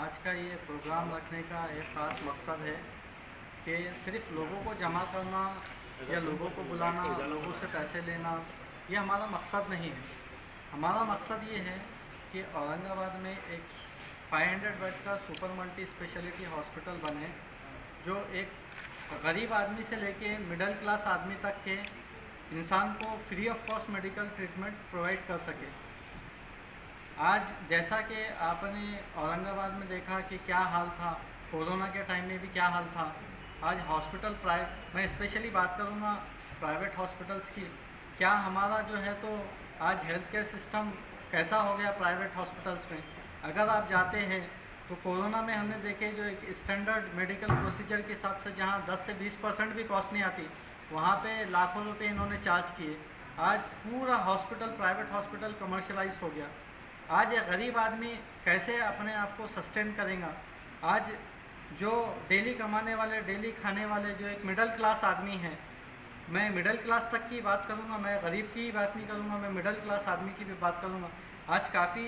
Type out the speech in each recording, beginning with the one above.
आज का ये प्रोग्राम रखने का एक ख़ास मकसद है कि सिर्फ लोगों को जमा करना या लोगों को बुलाना, लोगों से पैसे लेना, ये हमारा मकसद नहीं है। हमारा मकसद ये है कि औरंगाबाद में एक 500 बेड का सुपर मल्टी स्पेशलिटी हॉस्पिटल बने, जो एक गरीब आदमी से लेके मिडिल क्लास आदमी तक के इंसान को free of cost medical treatment provide कर सके। आज जैसा कि आपने औरंगाबाद में देखा कि क्या हाल था, कोरोना के टाइम में भी क्या हाल था। आज हॉस्पिटल मैं स्पेशली बात करूँगा प्राइवेट हॉस्पिटल्स की। क्या हमारा जो है तो आज हेल्थ केयर सिस्टम कैसा हो गया प्राइवेट हॉस्पिटल्स में। अगर आप जाते हैं तो कोरोना में हमने देखे जो एक स्टैंडर्ड मेडिकल प्रोसीजर के हिसाब से जहाँ 10 से 20% भी कॉस्ट नहीं आती, वहाँ पे लाखों रुपए इन्होंने चार्ज किए। आज पूरा हॉस्पिटल, प्राइवेट हॉस्पिटल कमर्शलाइज्ड हो गया। आज ये गरीब आदमी कैसे अपने आप को सस्टेन करेगा। आज जो डेली कमाने वाले, डेली खाने वाले, जो एक मिडिल क्लास आदमी है, मैं मिडिल क्लास तक की बात करूँगा, मैं गरीब की ही बात नहीं करूँगा, मैं मिडिल क्लास आदमी की भी बात करूँगा। आज काफ़ी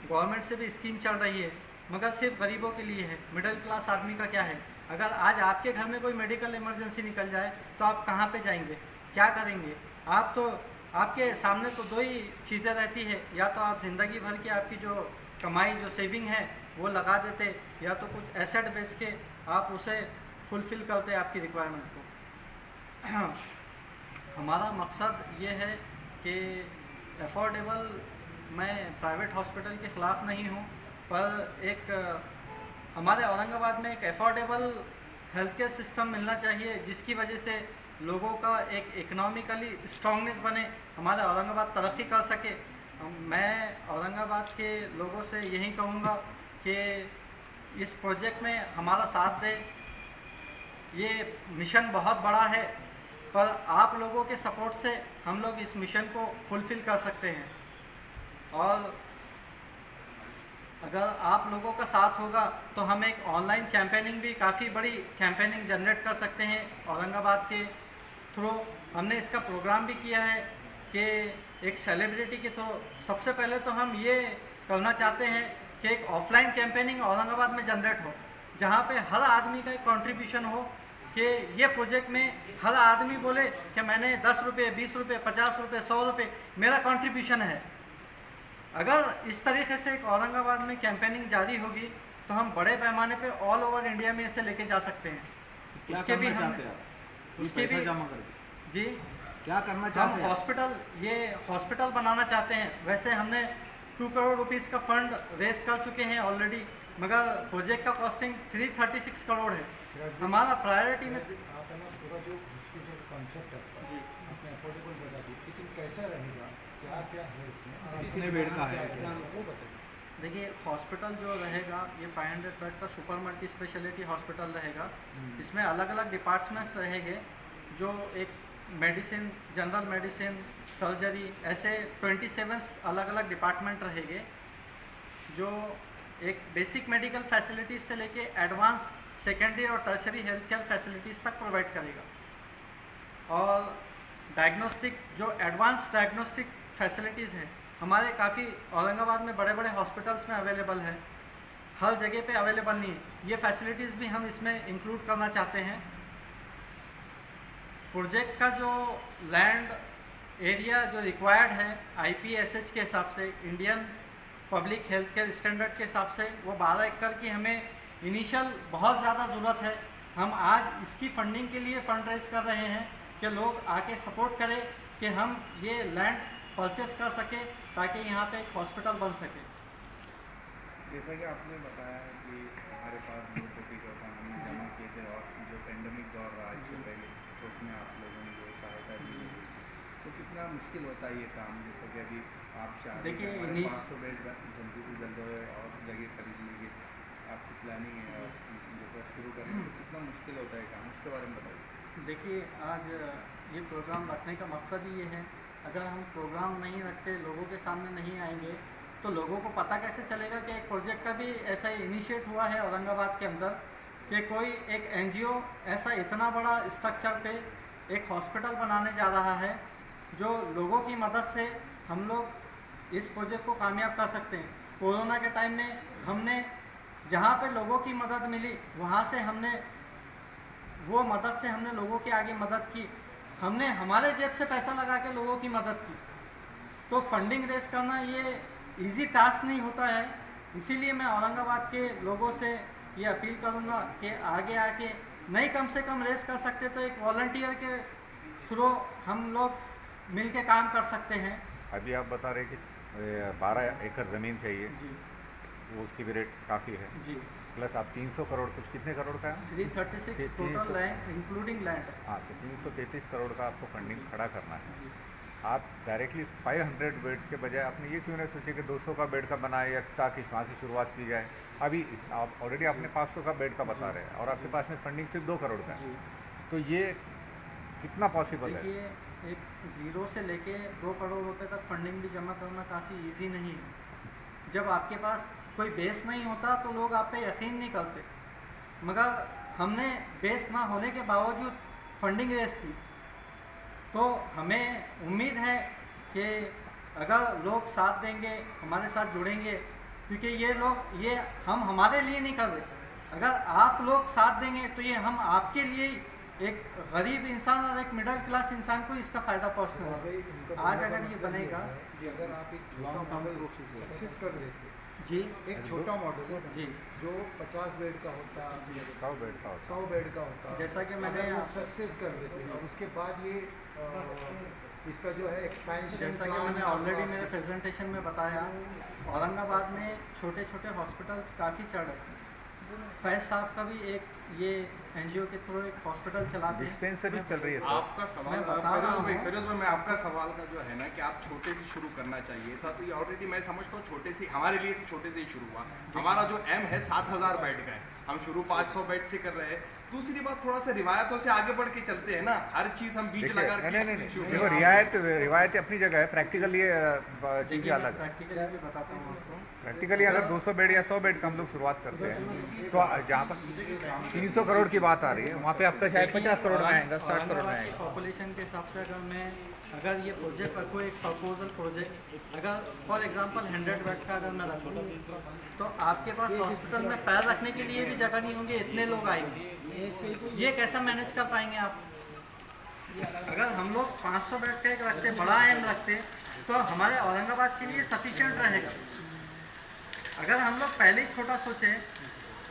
गवर्नमेंट से भी स्कीम चल रही है, मगर सिर्फ गरीबों के लिए है। मिडिल क्लास आदमी का क्या है? अगर आज आपके घर में कोई मेडिकल इमरजेंसी निकल जाए तो आप कहाँ पे जाएंगे, क्या करेंगे? आप तो, आपके सामने तो दो ही चीज़ें रहती है, या तो आप ज़िंदगी भर की आपकी जो कमाई, जो सेविंग है वो लगा देते, या तो कुछ एसेट बेच के आप उसे फुलफ़िल करते आपकी रिक्वायरमेंट को। हमारा मकसद ये है कि अफोर्डेबल, मैं प्राइवेट हॉस्पिटल के ख़िलाफ़ नहीं हूँ, पर एक हमारे औरंगाबाद में एक अफोर्डेबल हेल्थ केयर सिस्टम मिलना चाहिए, जिसकी वजह से लोगों का एक इकोनॉमिकली स्ट्रॉन्गनेस बने, हमारे औरंगाबाद तरक्की कर सके। मैं औरंगाबाद के लोगों से यही कहूँगा कि इस प्रोजेक्ट में हमारा साथ दें। ये मिशन बहुत बड़ा है, पर आप लोगों के सपोर्ट से हम लोग इस मिशन को फुलफ़िल कर सकते हैं। और अगर आप लोगों का साथ होगा तो हम एक ऑनलाइन कैंपेनिंग भी, काफ़ी बड़ी कैंपेनिंग जनरेट कर सकते हैं औरंगाबाद के थ्रू। हमने इसका प्रोग्राम भी किया है कि एक सेलिब्रिटी के थ्रू, सबसे पहले तो हम ये करना चाहते हैं कि एक ऑफलाइन कैंपेनिंग औरंगाबाद में जनरेट हो, जहाँ पे हर आदमी का एक कंट्रीब्यूशन हो, कि ये प्रोजेक्ट में हर आदमी बोले कि मैंने 10 रुपये, 20 रुपये, 50 रुपये, 100 रुपये मेरा कंट्रीब्यूशन है। अगर इस तरीके से एक औरंगाबाद में कैंपेनिंग जारी होगी तो हम बड़े पैमाने पे ऑल ओवर इंडिया में इसे लेके जा सकते हैं। उसके भी हम उसके भी जमा कर जी क्या करना चाहते हैं? ये हॉस्पिटल बनाना चाहते हैं। वैसे हमने 2 करोड़ रुपीस का फंड रेस कर चुके हैं ऑलरेडी, मगर प्रोजेक्ट का कॉस्टिंग 336 करोड़ है। हमारा प्रायोरिटी में पूरा जो कॉन्सेप्ट है जी, आपने अफोर्डेबल बता दी, लेकिन कैसा रहेगा, क्या क्या है इसमें, कितने बेड का है? वो बताइए। देखिए हॉस्पिटल जो रहेगा ये 500 बेड का सुपर मल्टी स्पेशलिटी हॉस्पिटल रहेगा। इसमें अलग अलग डिपार्टमेंट्स रहेंगे, जो एक मेडिसिन, जनरल मेडिसिन, सर्जरी, ऐसे 27 अलग अलग डिपार्टमेंट रहेंगे, जो एक बेसिक मेडिकल फैसिलिटीज़ से लेके एडवांस सेकेंडरी और टर्शरी हेल्थ केयर फैसिलिटीज़ तक प्रोवाइड करेगा। और डायग्नोस्टिक, जो एडवांस डायग्नोस्टिक फैसिलिटीज़ हैं हमारे काफ़ी औरंगाबाद में बड़े बड़े हॉस्पिटल्स में अवेलेबल है, हर जगह पे अवेलेबल नहीं है। ये फैसिलिटीज़ भी हम इसमें इंक्लूड करना चाहते हैं। प्रोजेक्ट का जो लैंड एरिया जो रिक्वायर्ड है IPSH के हिसाब से, Indian public health care standard के हिसाब से, वो 12 एकड़ की हमें इनिशियल बहुत ज़्यादा ज़रूरत है। हम आज इसकी फंडिंग के लिए फंड रेज कर रहे हैं कि लोग आके सपोर्ट करें कि हम ये लैंड परचेस कर सकें, ताकि यहाँ पे एक हॉस्पिटल बन सके। जैसा कि आपने बताया है कि हमारे पास 2 कोटी का फंड हमने जमा किए थे, और जो पेंडेमिक दौर रहा इससे पहले, तो उसमें आप लोगों ने जो सहायता दी, तो कितना मुश्किल होता है ये काम। जैसा कि अभी आप चाह रहे हैं हमारे 500 बेड जल्दी से जल्द हो और जगह खरीद लीजिए, आपकी प्लानिंग है और जैसा शुरू करना, तो कितना मुश्किल होता है काम, उसके बारे में बताइए। देखिए आज ये प्रोग्राम रखने का मकसद ही ये है। अगर हम प्रोग्राम नहीं रखते, लोगों के सामने नहीं आएंगे, तो लोगों को पता कैसे चलेगा कि एक प्रोजेक्ट का भी ऐसा ही इनिशिएट हुआ है औरंगाबाद के अंदर, कि कोई एक NGO ऐसा इतना बड़ा स्ट्रक्चर पे एक हॉस्पिटल बनाने जा रहा है, जो लोगों की मदद से हम लोग इस प्रोजेक्ट को कामयाब कर सकते हैं। कोरोना के टाइम में हमने जहाँ पे लोगों की मदद मिली वहाँ से हमने वो मदद से हमने लोगों के आगे मदद की, हमने हमारे जेब से पैसा लगा के लोगों की मदद की। तो फंडिंग रेस करना ये इजी टास्क नहीं होता है। इसीलिए मैं औरंगाबाद के लोगों से ये अपील करूँगा कि आगे आके नहीं कम से कम रेस कर सकते तो एक वॉलंटियर के थ्रू हम लोग मिल के काम कर सकते हैं। अभी आप बता रहे कि 12 एकड़ ज़मीन चाहिए, जी वो उसकी भी रेट काफ़ी है, जी प्लस आप 300 करोड़ कुछ कितने करोड़ का है? 336 टोटल लैंड इंक्लूडिंग लैंड। हाँ, तो 333 करोड़ का आपको फंडिंग खड़ा करना है। आप डायरेक्टली 500 बेड्स के बजाय आपने ये क्यों नहीं सोचे कि 200 का बेड का बनाए, या ताकि वहाँ से शुरुआत की जाए। अभी आप ऑलरेडी आपने 500 का बेड का बता रहे हैं और आपके पास में फंडिंग सिर्फ 2 करोड़ का है, तो ये कितना पॉसिबल है? देखिए, एक ज़ीरो से लेके 2 करोड़ रुपए तक फंडिंग भी जमा करना काफ़ी इजी नहीं है। जब आपके पास कोई बेस नहीं होता तो लोग आप पे यकीन नहीं करते, मगर हमने बेस ना होने के बावजूद फंडिंग रेस की, तो हमें उम्मीद है कि अगर लोग साथ देंगे, हमारे साथ जुड़ेंगे, क्योंकि ये लोग ये हम हमारे लिए नहीं कर रहे। अगर आप लोग साथ देंगे तो ये हम आपके लिए एक गरीब इंसान और एक मिडिल क्लास इंसान को इसका फ़ायदा पहुँचने वाला। आज अगर ये बनेगा जी, अगर आप एक छोटा मॉडल सक्सेस कर देते जी, एक छोटा मॉडल है जी, जो 50 बेड का होता, 100 बेड का होता 100 बेड का होता, जैसा कि मैंने अगर वो सक्सेस कर देते हैं, उसके बाद ये इसका जो है एक्सपेंशन, जैसा कि मैंने ऑलरेडी मेरे प्रेजेंटेशन में बताया, औरंगाबाद में छोटे छोटे हॉस्पिटल्स काफ़ी चल रहे हैं। फैज साहब का भी एक ये एनजीओ के थ्रू एक हॉस्पिटल चलाते हैं, डिस्पेंसरी चल रही है सर। आपका सवाल मैं बता रहा हूँ। फिरोज भाई, मैं आपका सवाल का जो है ना कि आप छोटे से शुरू करना चाहिए था, तो ये ऑलरेडी मैं समझता हूँ छोटे से, हमारे लिए तो छोटे से ही शुरू हुआ। हमारा जो एम है 7000 बेड का है, हम शुरू 500 बेड से कर रहे हैं। दूसरी बात, थोड़ा सा रिवायतों से आगे बढ़ के चलते हैं ना, हर चीज़ हम बीच लगा के नहीं, शुरू देखो रिवायत अपनी जगह है, प्रैक्टिकल ये चीज़ें अलग है। प्रैक्टिकली भी बताता हूँ आपको। प्रैक्टिकली अगर 200 बेड या 100 बेड का हम लोग शुरुआत करते हैं, तो जहाँ पर 300 करोड़ की बात आ रही है, वहाँ पे आपका शायद 50 करोड़ में आएगा, 60 करोड़ में आएगा। पॉपुलेशन के हिसाब से अगर ये प्रोजेक्ट रखो, एक प्रपोजल प्रोजेक्ट, अगर फॉर एग्जांपल 100 बेड्स का अगर मैं रखूँ, तो आपके पास हॉस्पिटल में पैर रखने के लिए भी जगह नहीं होंगे, इतने लोग आएंगे। ये कैसा मैनेज कर पाएंगे आप? अगर हम लोग 500 बेड का एक रखते, बड़ा एम रखते, तो हमारे औरंगाबाद के लिए सफिशिएंट रहेगा। अगर हम लोग पहले ही छोटा सोचें,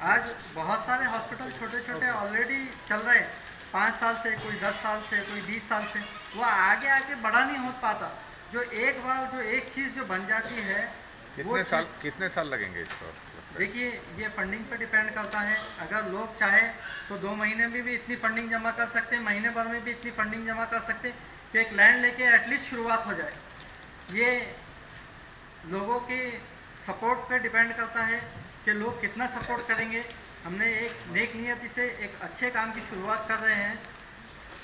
आज बहुत सारे हॉस्पिटल छोटे छोटे ऑलरेडी चल रहे हैं, 5 साल से, कोई 10 साल से, कोई 20 साल से, वो आगे आके बड़ा नहीं हो पाता। जो एक बार जो एक चीज़ जो बन जाती है, कितने साल लगेंगे इसको? देखिए, ये फंडिंग पे डिपेंड करता है। अगर लोग चाहे तो 2 महीने में भी इतनी फंडिंग जमा कर सकते हैं, महीने भर में भी इतनी फंडिंग जमा कर सकते हैं कि एक लैंड लेके एटलीस्ट शुरुआत हो जाए। ये लोगों के सपोर्ट पे डिपेंड करता है कि लोग कितना सपोर्ट करेंगे। हमने एक नेक नियति से एक अच्छे काम की शुरुआत कर रहे हैं।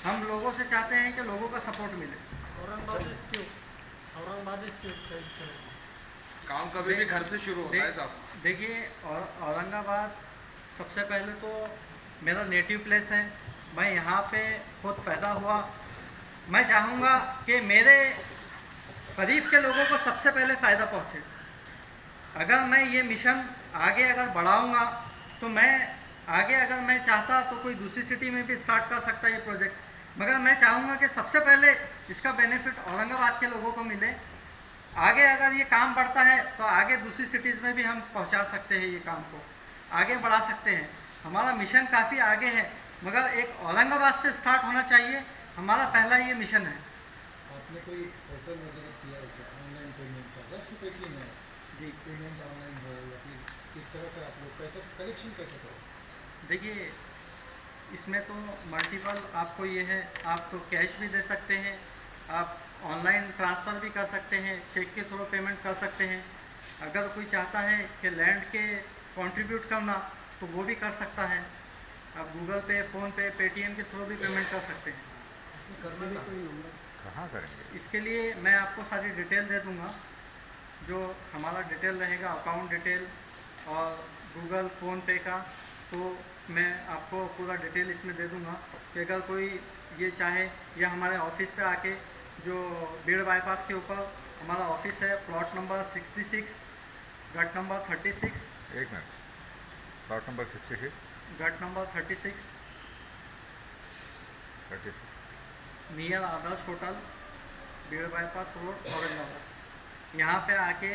हम लोगों से चाहते हैं कि लोगों का सपोर्ट मिले। काम कभी भी घर से शुरू होता है साहब। देखिए, औरंगाबाद सबसे पहले तो मेरा नेटिव प्लेस है, मैं यहाँ पे खुद पैदा हुआ। मैं चाहूँगा कि मेरे करीब के लोगों को सबसे पहले फ़ायदा पहुँचे। अगर मैं ये मिशन आगे अगर बढ़ाऊँगा तो अगर मैं चाहता तो कोई दूसरी सिटी में भी स्टार्ट कर सकता है ये प्रोजेक्ट, मगर मैं चाहूँगा कि सबसे पहले इसका बेनिफिट औरंगाबाद के लोगों को मिले। आगे अगर ये काम बढ़ता है तो आगे दूसरी सिटीज़ में भी हम पहुँचा सकते हैं, ये काम को आगे बढ़ा सकते हैं। हमारा मिशन काफ़ी आगे है, मगर एक औरंगाबाद से स्टार्ट होना चाहिए। हमारा पहला ये मिशन है। आपने कोई पोर्टल वगैरह किया है क्या ऑनलाइन पेमेंट का? 10 रुपये की नहीं जी, पेमेंट ऑनलाइन हो या फिर किस तरह का आप लोग पैसा कलेक्शन कैसे करो? देखिए, इसमें तो मल्टीपल आपको ये है, आप तो कैश भी दे सकते हैं, आप ऑनलाइन ट्रांसफ़र भी कर सकते हैं, चेक के थ्रू पेमेंट कर सकते हैं। अगर कोई चाहता है कि लैंड के कंट्रीब्यूट करना तो वो भी कर सकता है। आप गूगल पे, फ़ोनपे, पेटीएम के थ्रू भी पेमेंट कर सकते हैं। कहाँ करेंगे? इसके लिए मैं आपको सारी डिटेल दे दूँगा, जो हमारा डिटेल रहेगा, अकाउंट डिटेल और गूगल फ़ोनपे का, तो मैं आपको पूरा डिटेल इसमें दे दूँगा कि अगर कोई ये चाहे, या हमारे ऑफिस पे आके, जो बीड़ बाईपास के ऊपर हमारा ऑफिस है, प्लॉट नंबर 66, गट नंबर 36। एक मिनट, प्लॉट नंबर 66, गट number 36 near Adarsh hotel, Beed bypass road, Aurangabad. यहाँ पे आके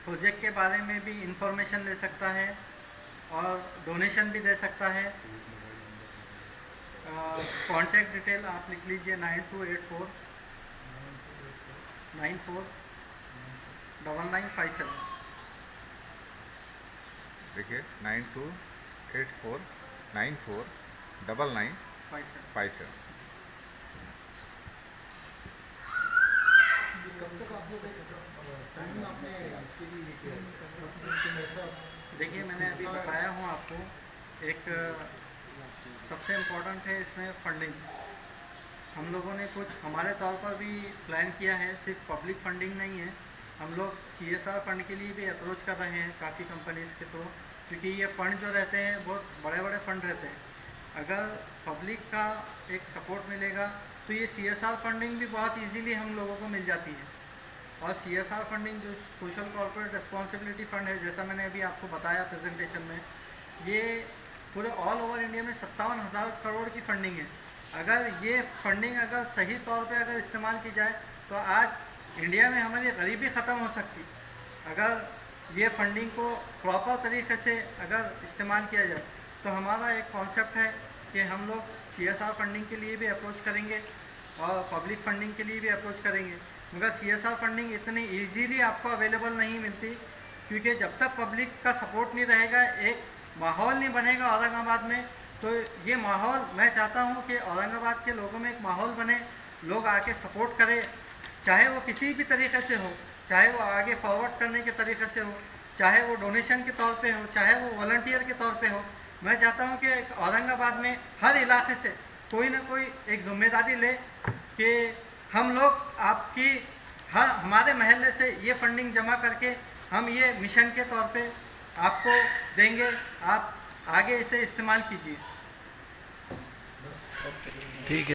प्रोजेक्ट के बारे में भी इंफॉर्मेशन ले सकता है और डोनेशन भी दे सकता है। कॉन्टैक्ट डिटेल आप लिख लीजिए 9284 94 9957। देखिए 9284 94 9957। कब तक आप लोग टाइम आपने इसके लिए लिखे ऐसा? देखिए मैंने अभी बताया हूँ आपको, एक सबसे इम्पोर्टेंट है इसमें फंडिंग। हम लोगों ने कुछ हमारे तौर पर भी प्लान किया है, सिर्फ पब्लिक फंडिंग नहीं है, हम लोग CSR फंड के लिए भी अप्रोच कर रहे हैं काफ़ी कंपनीज़ के थ्रू, क्योंकि ये फ़ंड जो रहते हैं बहुत बड़े बड़े फ़ंड रहते हैं। अगर पब्लिक का एक सपोर्ट मिलेगा तो ये CSR फंडिंग भी बहुत इजीली हम लोगों को मिल जाती है। और CSR फंडिंग जो सोशल कॉर्पोरेट रिस्पॉन्सिबिलिटी फ़ंड है, जैसा मैंने अभी आपको बताया प्रेजेंटेशन में, ये पूरे ऑल ओवर इंडिया में 57,000 करोड़ की फंडिंग है। अगर ये फंडिंग अगर सही तौर पे अगर इस्तेमाल की जाए तो आज इंडिया में हमारी गरीबी ख़त्म हो सकती। अगर ये फंडिंग को प्रॉपर तरीके से अगर इस्तेमाल किया जाए तो हमारा एक कॉन्सेप्ट है कि हम लोग CSR फंडिंग के लिए भी अप्रोच करेंगे और पब्लिक फंडिंग के लिए भी अप्रोच करेंगे, मगर CSR फंडिंग इतनी ईजीली आपको अवेलेबल नहीं मिलती, क्योंकि जब तक पब्लिक का सपोर्ट नहीं रहेगा, एक माहौल नहीं बनेगा औरंगाबाद में। तो ये माहौल मैं चाहता हूँ कि औरंगाबाद के लोगों में एक माहौल बने, लोग आके सपोर्ट करें, चाहे वो किसी भी तरीके से हो, चाहे वो आगे फॉरवर्ड करने के तरीके से हो, चाहे वो डोनेशन के तौर पे हो, चाहे वो वॉलंटियर के तौर पे हो। मैं चाहता हूँ कि औरंगाबाद में हर इलाके से कोई ना कोई एक जिम्मेदारी ले कि हम लोग आपकी हमारे महल्ले से ये फंडिंग जमा करके हम ये मिशन के तौर पे आपको देंगे, आप आगे इसे इस्तेमाल कीजिए। ठीक है।